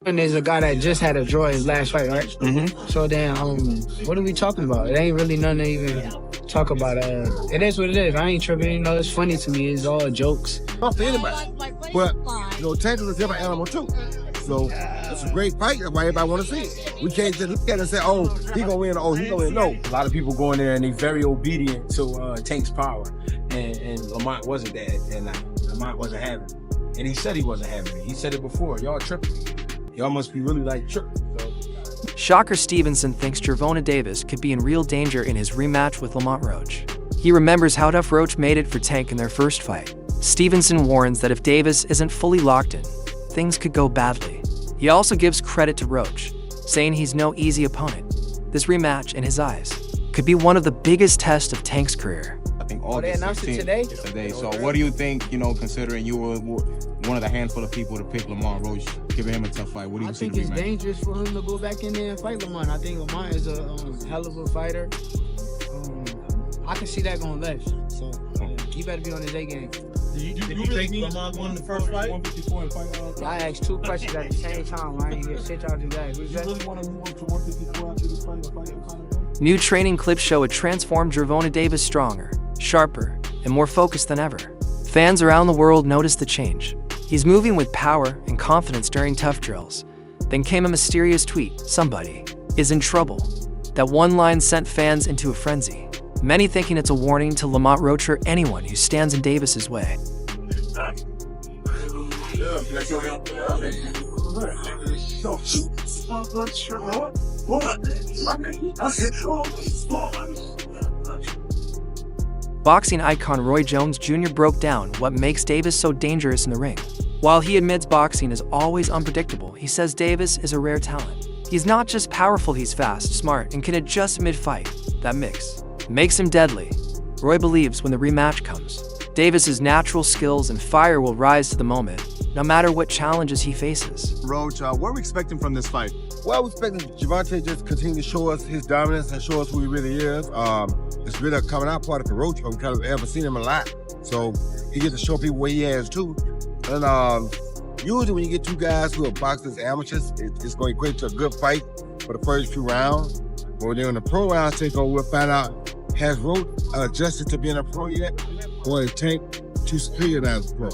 And there's a guy that just had to draw his last fight, right? Mm-hmm. So then, what are we talking about? It ain't really nothing to even talk about. It is what it is. I ain't tripping. You know, it's funny to me. It's all jokes. Not for anybody. But, you know, Tank is a different animal, too. So, it's a great fight. That's why everybody want to see it. We can't just look at it and say, oh, he gonna win, oh, he gonna win. No. A lot of people go in there and they very obedient to Tank's power. And Lamont wasn't that. And Lamont wasn't having it. And he said he wasn't having it. He said it before. Y'all tripping. Y'all must be really like tripping. So. Shakur Stevenson thinks GervontaDavis could be in real danger in his rematch with Lamont Roach. He remembers how tough Roach made it for Tank in their first fight. Stevenson warns that if Davis isn't fully locked in, things could go badly. He also gives credit to Roach, saying he's no easy opponent. This rematch, in his eyes, could be one of the biggest tests of Tank's career. I think They announced it today? So what do you think, you know, considering you were one of the handful of people to pick Lamont Roach, giving him a tough fight? What do you think it's dangerous for him to go back in there and fight Lamont. I think Lamont is a hell of a fighter. I can see that going left. So he better be on his A game. Do you think Lamont won the first fight? 154 and fight I asked two questions at the same time. I ain't get shit y'all do that. You really want to move up to 154 after this fight and fight? New training clips show a transformed GervontaDavis stronger, sharper, and more focused than ever. Fans around the world notice the change. He's moving with power and confidence during tough drills. Then came a mysterious tweet, "Somebody is in trouble." That one line sent fans into a frenzy, many thinking it's a warning to Lamont Roach or anyone who stands in Davis's way. Boxing icon Roy Jones Jr. broke down what makes Davis so dangerous in the ring. While he admits boxing is always unpredictable, he says Davis is a rare talent. He's not just powerful, he's fast, smart, and can adjust mid-fight. That mix makes him deadly. Roy believes when the rematch comes, Davis's natural skills and fire will rise to the moment, no matter what challenges he faces. Roach, what are we expecting from this fight? Well, we're expecting Gervonta just continue to show us his dominance and show us who he really is. It's really a coming out party for Roach because I've ever seen him a lot. So he gets to show people what he has too. And usually when you get two guys who are boxers amateurs, it's going to equate to a good fight for the first few rounds. But then in the pro round takeover, we'll find out, has Roach adjusted to being a pro yet? Or is Tank too superior as a pro?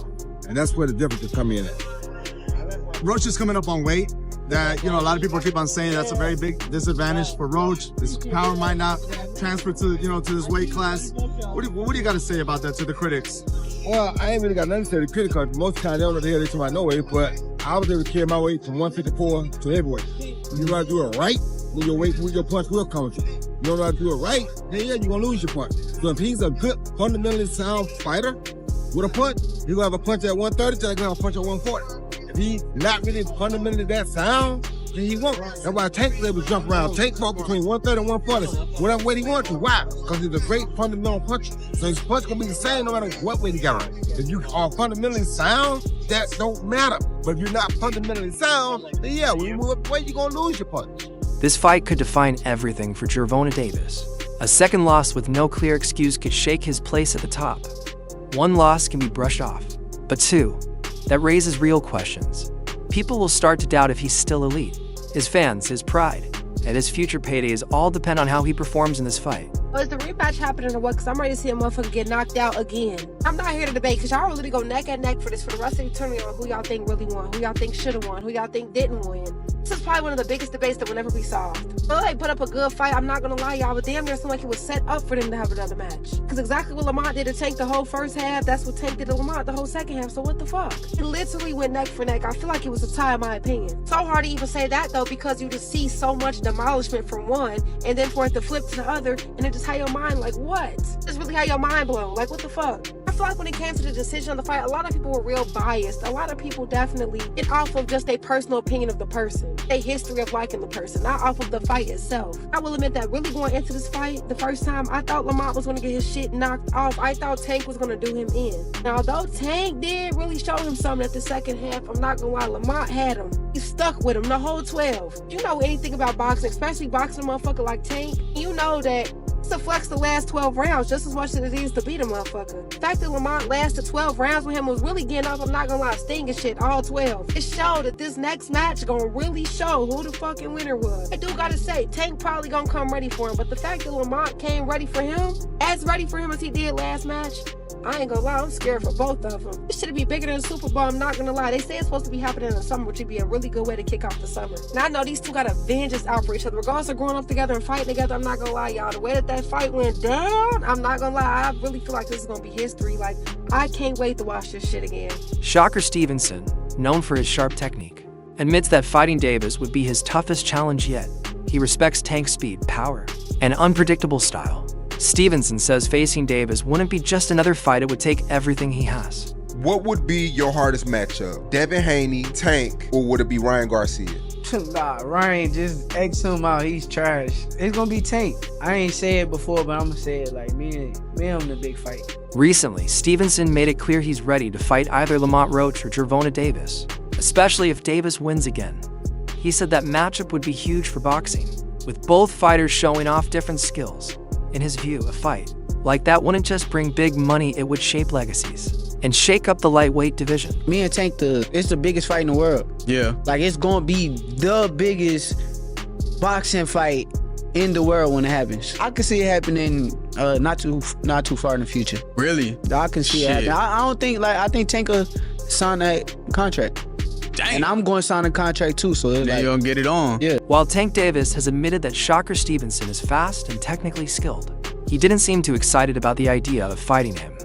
And that's where the difference will come in at. Roach is coming up on weight. That, you know, a lot of people keep on saying that's a very big disadvantage for Roach. His power might not transfer to, you know, to this weight class. What do you got to say about that to the critics? Well, I ain't really got nothing to say to the critics because most times they don't know the hell they're talking about no weight, but I was able to carry my weight from 154 to heavyweight. You know how to do it right, then your weight, your punch will come with you. You don't know how to do it right, then yeah, you're going to lose your punch. So if he's a good, fundamentally sound fighter with a punch, he's going to have a punch at 130 till he's going to have a punch at 140. If he's not really fundamentally that sound, then he won't. That's why Tank is able to jump around. Tank fought between 130 and 140, whatever weight he wants to. Why? Because he's a great fundamental puncher. So his punch can be the same no matter what weight he got on. If you are fundamentally sound, that don't matter. But if you're not fundamentally sound, then yeah, when you move up the weight, you're going to lose your punch. This fight could define everything for GervontaDavis. A second loss with no clear excuse could shake his place at the top. One loss can be brushed off, but two, that raises real questions. People will start to doubt if he's still elite. His fans, his pride, and his future paydays all depend on how he performs in this fight. Well, is the rematch happening or what? Because I'm ready to see a motherfucker get knocked out again. I'm not here to debate because y'all really go neck and neck for this for the rest of the tournament on who y'all think really won, who y'all think should have won, who y'all think didn't win. This is probably one of the biggest debates that will never be solved. But they put up a good fight, I'm not going to lie, y'all, but damn near seemed like it was set up for them to have another match. Because exactly what Lamont did to Tank the whole first half, that's what Tank did to Lamont the whole second half, so what the fuck? It literally went neck for neck. I feel like it was a tie in my opinion. So hard to even say that though because you just see so much demolishment from one and then for it to flip to the other and it just had your mind like, what? It's really how your mind blown. Like, what the fuck? I feel like when it came to the decision of the fight, a lot of people were real biased. A lot of people definitely get off of just their personal opinion of the person, their history of liking the person, not off of the fight itself. I will admit that really going into this fight, the first time, I thought Lamont was going to get his shit knocked off. I thought Tank was going to do him in. Now, although Tank did really show him something at the second half, I'm not going to lie, Lamont had him. He stuck with him the whole 12. You know anything about boxing, especially boxing a motherfucker like Tank, you know that It's a flex the last 12 rounds just as much as it is to beat a motherfucker. The fact that Lamont lasted 12 rounds with him was really getting up, I'm not gonna lie, stinging shit, all 12. It showed that this next match gonna really show who the fucking winner was. I do gotta say, Tank probably gonna come ready for him, but the fact that Lamont came ready for him as he did last match, I ain't gonna lie, I'm scared for both of them. This should be bigger than the Super Bowl, I'm not gonna lie. They say it's supposed to be happening in the summer, which would be a really good way to kick off the summer. Now I know these two got a vengeance out for each other. Regardless of growing up together and fighting together, I'm not gonna lie, y'all. The way that fight went down, I'm not gonna lie, I really feel like this is gonna be history. Like, I can't wait to watch this shit again. Shakur Stevenson, known for his sharp technique, admits that fighting Davis would be his toughest challenge yet. He respects Tank's speed, power, and unpredictable style. Stevenson says facing Davis wouldn't be just another fight, it would take everything he has. What would be your hardest matchup? Devin Haney, Tank, or would it be Ryan Garcia? Nah, Ryan, just X him out. He's trash. It's gonna be Tank. I ain't say it before, but I'm gonna say it like me and him in the big fight. Recently, Stevenson made it clear he's ready to fight either Lamont Roach or GervontaDavis, especially if Davis wins again. He said that matchup would be huge for boxing, with both fighters showing off different skills. In his view, a fight like that wouldn't just bring big money, it would shape legacies and shake up the lightweight division. Me and Tank, it's the biggest fight in the world. Yeah. Like, it's gonna be the biggest boxing fight in the world when it happens. I can see it happening not too far in the future. Really? I can see it happening. I don't think, like, I think Tank will sign that contract. Dang. And I'm going to sign a contract too, so it's Then like, you're gonna get it on. Yeah. While Tank Davis has admitted that Shakur Stevenson is fast and technically skilled, he didn't seem too excited about the idea of fighting him.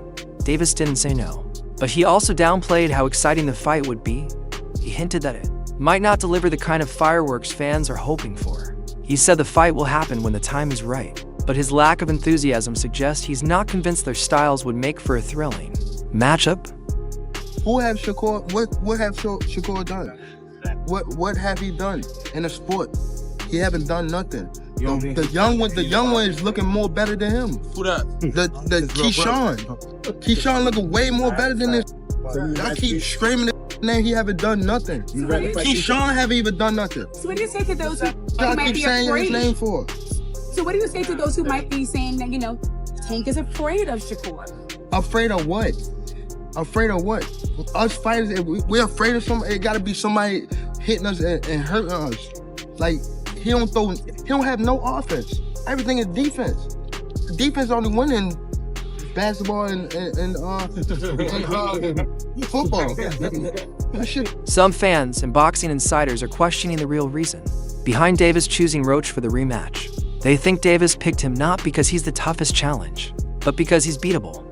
Davis didn't say no, but he also downplayed how exciting the fight would be. He hinted that it might not deliver the kind of fireworks fans are hoping for. He said the fight will happen when the time is right, but his lack of enthusiasm suggests he's not convinced their styles would make for a thrilling matchup. Who have Shakur? What have Shakur done? What have he done in the sport? He haven't done nothing. The young one is looking more better than him. Who that? The Keyshawn looking way more better than this. I keep screaming his name. He haven't done nothing. Keyshawn haven't even done nothing. So what do you say to those who I might keep be saying his afraid? name for. So what do you say to those who might be saying that, Tank is afraid of Shakur? Afraid of what? Afraid of what? Us fighters, if we're afraid of somebody. It got to be somebody hitting us and hurting us. Like, he don't have no offense. Everything is defense. Defense only winning basketball and football. That shit. Some fans and boxing insiders are questioning the real reason behind Davis choosing Roach for the rematch. They think Davis picked him not because he's the toughest challenge, but because he's beatable.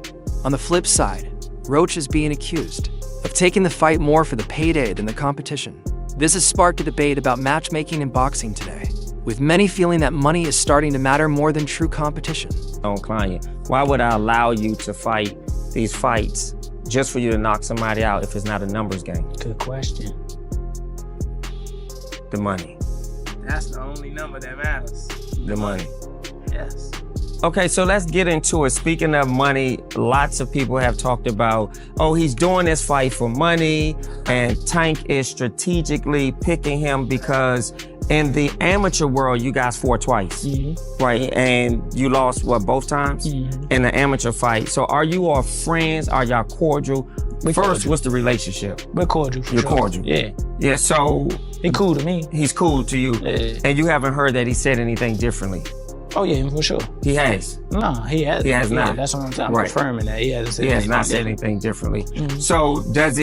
On the flip side, Roach is being accused of taking the fight more for the payday than the competition. This has sparked a debate about matchmaking in boxing today, with many feeling that money is starting to matter more than true competition. Client, why would I allow you to fight these fights just for you to knock somebody out if it's not a numbers game? Good question. The money. That's the only number that matters. The money. Yes. Okay, so let's get into it. Speaking of money, lots of people have talked about, oh, he's doing this fight for money, and Tank is strategically picking him because in the amateur world, you guys fought twice, right? And you lost, what, both times? In the amateur fight. So are you all friends? Are y'all cordial? First, what's the relationship? We're cordial. You're cordial? Yeah. Yeah, so... He cool to me. He's cool to you? Yeah. And you haven't heard that he said anything differently? Oh yeah, for sure. He has? No, he has. He has not. That's what I'm saying. I'm Right. confirming that he hasn't said He has anything not said different. anything differently. So does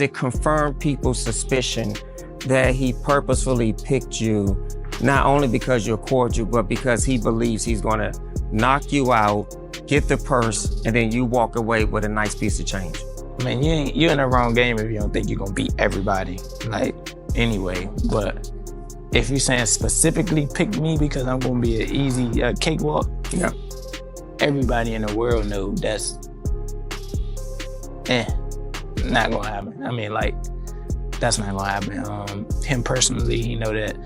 it confirm people's suspicion that he purposefully picked you, not only because you're cordial, but because he believes he's gonna knock you out, get the purse, and then you walk away with a nice piece of change? I mean, you're in the wrong game if you don't think you're gonna beat everybody. Like, anyway, but if you're saying specifically pick me because I'm gonna be an easy cakewalk, Yeah. everybody in the world knows that's not gonna happen. I mean, like, that's not gonna happen. Him personally, he know that.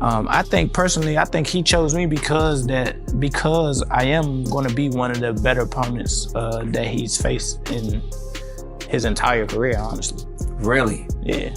I think he chose me because I am gonna be one of the better opponents that he's faced in his entire career, honestly. Really? Yeah.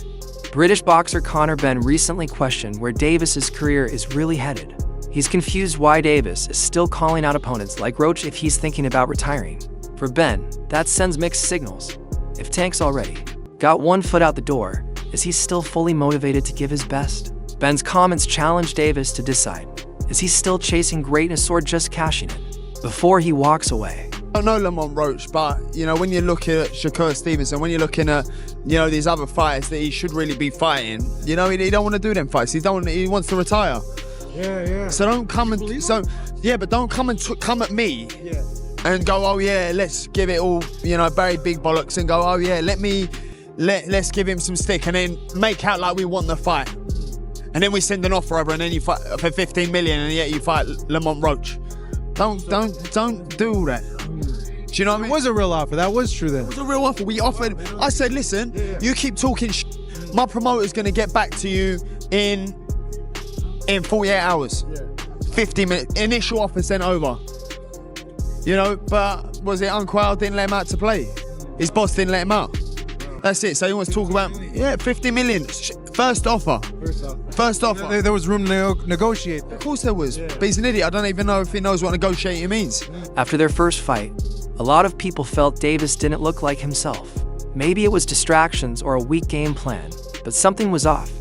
British boxer Conor Benn recently questioned where Davis's career is really headed. He's confused why Davis is still calling out opponents like Roach if he's thinking about retiring. For Ben, that sends mixed signals. If Tank's already got one foot out the door, is he still fully motivated to give his best? Ben's comments challenge Davis to decide. Is he still chasing greatness or just cashing in? Before he walks away. I don't know Lamont Roach, but, you know, when you look at Shakur Stevenson, when you're looking at, you know, these other fighters that he should really be fighting, you know, he don't want to do them fights. He wants to retire. Yeah. So don't come and but don't come and come at me and go, oh yeah, let's give it all, you know, very big bollocks, and go, oh yeah, let's give him some stick, and then make out like we want the fight, and then we send an offer over, and then you fight for 15 million, and yet you fight Lamont Roach. Don't do all that. Do you know what I mean? It was a real offer. That was true then. It was a real offer. We offered. I said, listen, you keep talking my promoter's going to get back to you in 48 hours. 50 minutes. Initial offer sent over. You know, but was it Unquile didn't let him out to play? His boss didn't let him out. That's it. So he wants to talk about, 50 million. First offer. First offer. There was room to negotiate. Of course there was. But he's an idiot. I don't even know if he knows what negotiating means. After their first fight, a lot of people felt Davis didn't look like himself. Maybe it was distractions or a weak game plan, but something was off.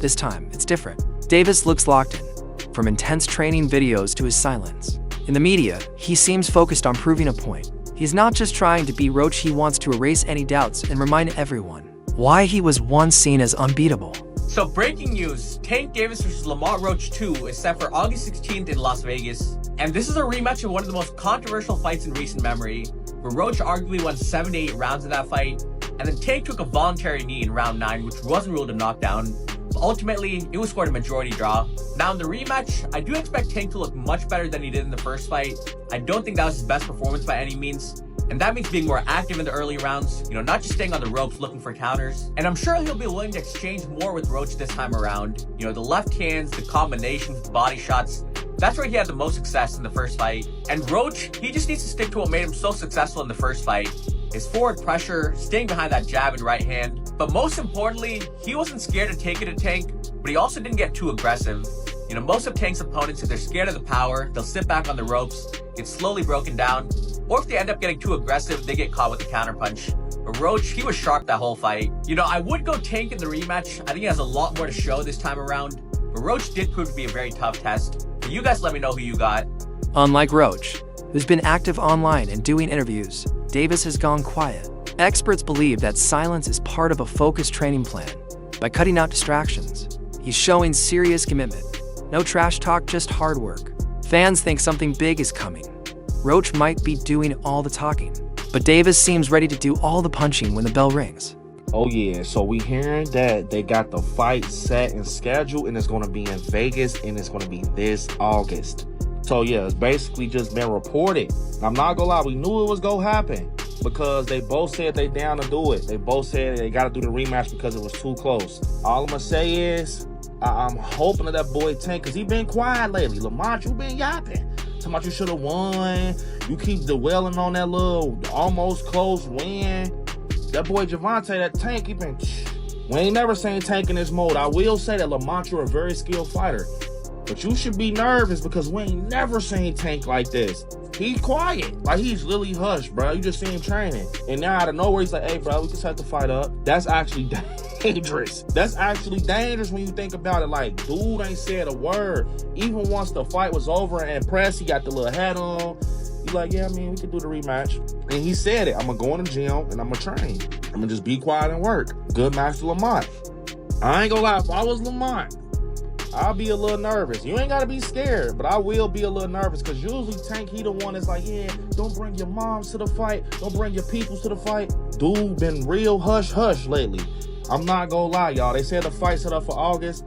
This time, it's different. Davis looks locked in, from intense training videos to his silence. In the media, he seems focused on proving a point. He's not just trying to beat Roach, he wants to erase any doubts and remind everyone why he was once seen as unbeatable. So breaking news, Tank Davis vs. Lamont Roach 2 is set for August 16th in Las Vegas. And this is a rematch of one of the most controversial fights in recent memory, where Roach arguably won 7 to 8 rounds of that fight, and then Tank took a voluntary knee in round 9, which wasn't ruled a knockdown. But ultimately, it was scored a majority draw. Now in the rematch, I do expect Tank to look much better than he did in the first fight. I don't think that was his best performance by any means. And that means being more active in the early rounds, you know, not just staying on the ropes looking for counters. And I'm sure he'll be willing to exchange more with Roach this time around. You know, the left hands, the combinations, the body shots, that's where he had the most success in the first fight. And Roach, he just needs to stick to what made him so successful in the first fight. His forward pressure, staying behind that jab and right hand. But most importantly, he wasn't scared to take it to Tank, but he also didn't get too aggressive. You know, most of Tank's opponents, if they're scared of the power, they'll sit back on the ropes, get slowly broken down, or if they end up getting too aggressive, they get caught with a counterpunch. But Roach, he was sharp that whole fight. You know, I would go Tank in the rematch. I think he has a lot more to show this time around. But Roach did prove to be a very tough test. But you guys let me know who you got. Unlike Roach, who's been active online and doing interviews, Davis has gone quiet. Experts believe that silence is part of a focused training plan. By cutting out distractions, he's showing serious commitment. No trash talk, just hard work. Fans think something big is coming. Roach might be doing all the talking, but Davis seems ready to do all the punching when the bell rings. Oh yeah, so we hearing that they got the fight set and scheduled, and it's going to be in Vegas, and it's going to be this August. So yeah, it's basically just been reported. I'm not gonna lie, we knew it was gonna happen because they both said they down to do it. They both said they got to do the rematch because it was too close. All I'm gonna say is I'm hoping that boy Tank, because he been quiet lately. Lamont, you been yapping. Talking about you should have won. You keep dwelling on that little almost close win. That boy Gervonta, that Tank, he been... We ain't never seen Tank in this mode. I will say that Lamont, you're a very skilled fighter. But you should be nervous because we ain't never seen Tank like this. He's quiet. Like, he's literally hushed, bro. You just see him training. And now out of nowhere, he's like, hey, bro, we can set the fight up. That's actually dangerous. That's actually dangerous when you think about it. Like, dude ain't said a word. Even once the fight was over and pressed, he got the little hat on. He's like, yeah, I mean, we can do the rematch. And he said it. I'm going to go in the gym and I'm going to train. I'm going to just be quiet and work. Good match for Lamont. I ain't going to lie. If I was Lamont, I'll be a little nervous. You ain't got to be scared, but I will be a little nervous because usually Tank, he the one that's like, yeah, don't bring your moms to the fight. Don't bring your peoples to the fight. Dude been real hush-hush lately. I'm not going to lie, y'all. They said the fight set up for August.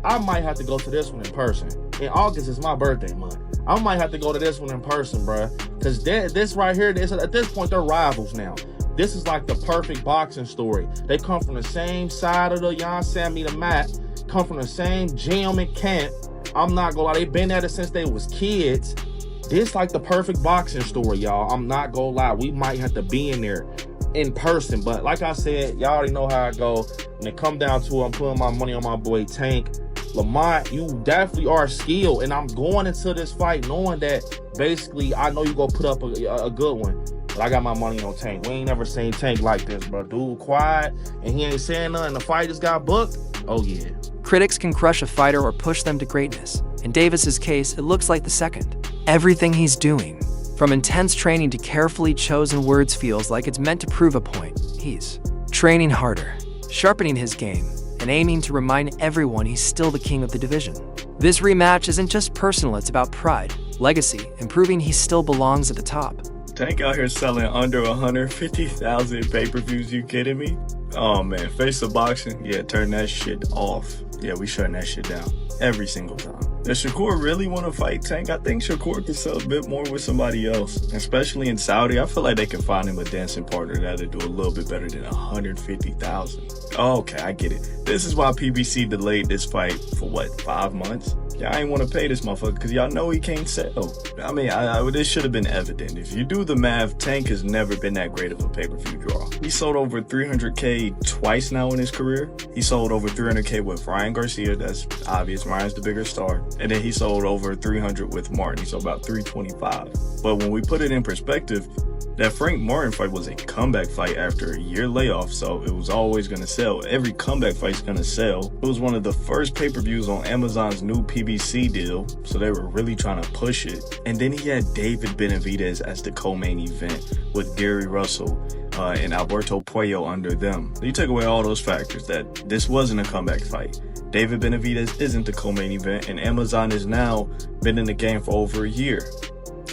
I might have to go to this one in person. In August is my birthday month. I might have to go to this one in person, bruh. Because this right here, at this point, they're rivals now. This is like the perfect boxing story. They come from the same side of the the mat. Come from the same gym and camp. I'm not gonna lie, they've been at it since they was kids. This like the perfect boxing story, y'all. I'm not gonna lie, we might have to be in there in person. But like I said, y'all already know how I go. When it come down to it, I'm putting my money on my boy Tank. Lamont, you definitely are skilled, and I'm going into this fight knowing that basically I know you gonna put up a good one. But I got my money on Tank. We ain't never seen Tank like this, bro. Dude quiet, and he ain't saying nothing. The fight just got booked. Oh, yeah. Critics can crush a fighter or push them to greatness. In Davis's case, it looks like the second. Everything he's doing, from intense training to carefully chosen words, feels like it's meant to prove a point. He's training harder, sharpening his game, and aiming to remind everyone he's still the king of the division. This rematch isn't just personal, it's about pride, legacy, and proving he still belongs at the top. Tank out here selling under 150,000 pay-per-views, you kidding me? Oh man, Face of Boxing, yeah, turn that shit off. Yeah, we shutting that shit down every single time. Does Shakur really want to fight Tank? I think Shakur could sell a bit more with somebody else, especially in Saudi. I feel like they can find him a dancing partner that'll do a little bit better than 150,000. Okay, I get it. This is why PBC delayed this fight for what, 5 months? Y'all ain't want to pay this motherfucker because y'all know he can't sell. I mean, this should have been evident. If you do the math, Tank has never been that great of a pay-per-view draw. He sold over 300K twice now in his career. He sold over 300K with Ryan Garcia. That's obvious. Ryan's the bigger star. And then he sold over 300 with Martin. He sold about 325. But when we put it in perspective, that Frank Martin fight was a comeback fight after a year layoff, so it was always going to sell. Every comeback fight's going to sell. It was one of the first pay-per-views on Amazon's new PBC deal, so they were really trying to push it. And then he had David Benavidez as the co-main event with Gary Russell and Alberto Puello under them. You take away all those factors that this wasn't a comeback fight. David Benavidez isn't the co-main event, and Amazon has now been in the game for over a year.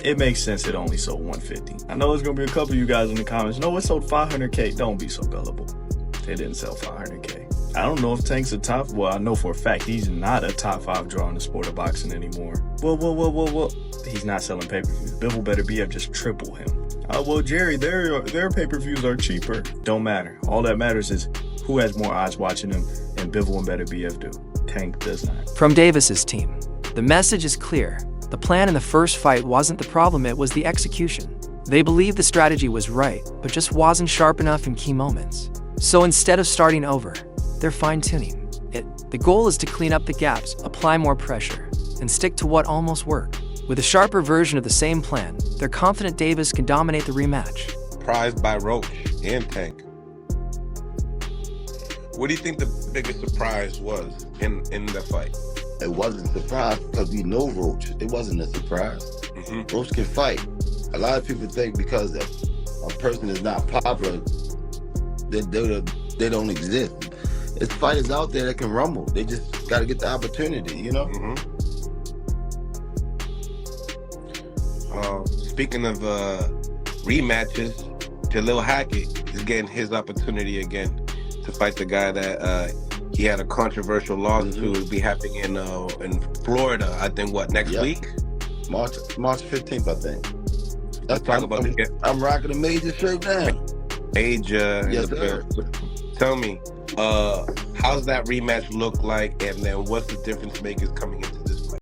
It makes sense it only sold 150. I know there's gonna be a couple of you guys in the comments, no, it sold 500K. Don't be so gullible. It didn't sell 500K. I don't know if Tank's a top, well, I know for a fact he's not a top 5 draw in the sport of boxing anymore. Well. He's not selling pay-per-views. Bivol Better BF just triple him. Well, Jerry, their pay-per-views are cheaper. Don't matter. All that matters is who has more eyes watching them, and Bivol and Better BF do. Tank does not. From Davis's team, the message is clear. The plan in the first fight wasn't the problem, it was the execution. They believed the strategy was right, but just wasn't sharp enough in key moments. So instead of starting over, they're fine-tuning it. The goal is to clean up the gaps, apply more pressure, and stick to what almost worked. With a sharper version of the same plan, they're confident Davis can dominate the rematch. Surprised by Roach and Tank. What do you think the biggest surprise was in the fight? It wasn't a surprise because we know Roach. It wasn't a surprise. Mm-hmm. Roach can fight. A lot of people think because a person is not popular, they don't exist. There's fighters out there that can rumble. They just got to get the opportunity, you know? Mm-hmm. Speaking of rematches, Jalil Hackett is getting his opportunity again to fight the guy that he had a controversial loss to. It'll be happening in Florida, I think, next week? March 15th, I think. Let's talk about it. I'm rocking a major shirt now. Major. Yes, sir. Tell me, how's that rematch look like, and then what's the difference makers coming into